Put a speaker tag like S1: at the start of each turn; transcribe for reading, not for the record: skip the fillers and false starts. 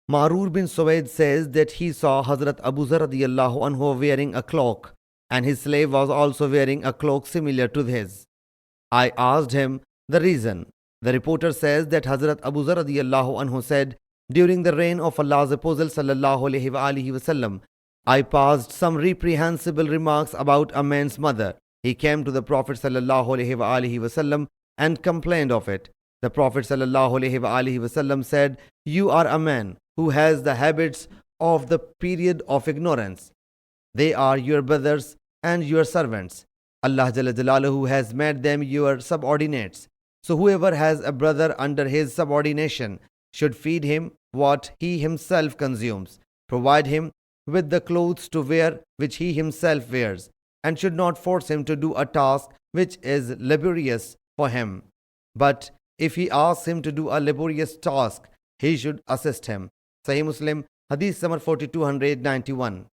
S1: Ma'rur bin Suwaid says that he saw Hazrat Abu Zar radiyallahu anhu wearing a cloak, and his slave was also wearing a cloak similar to his. I asked him the reason. The reporter says that Hazrat Abu Zar radiyallahu anhu said, during the reign of Allah's Apostle sallallahu alaihi wasallam, I passed some reprehensible remarks about a man's mother. He came to the Prophet sallallahu alaihi wasallam and complained of it. The Prophet sallallahu alaihi wasallam said, you are a man who has the habits of the period of ignorance. They are your brothers and your servants. Allah Jalla Jalaluhu has made them your subordinates. So whoever has a brother under his subordination should feed him what he himself consumes, provide him with the clothes to wear which he himself wears, and should not force him to do a task which is laborious for him. But if he asks him to do a laborious task, he should assist him. Sahih Muslim Hadees number 4291.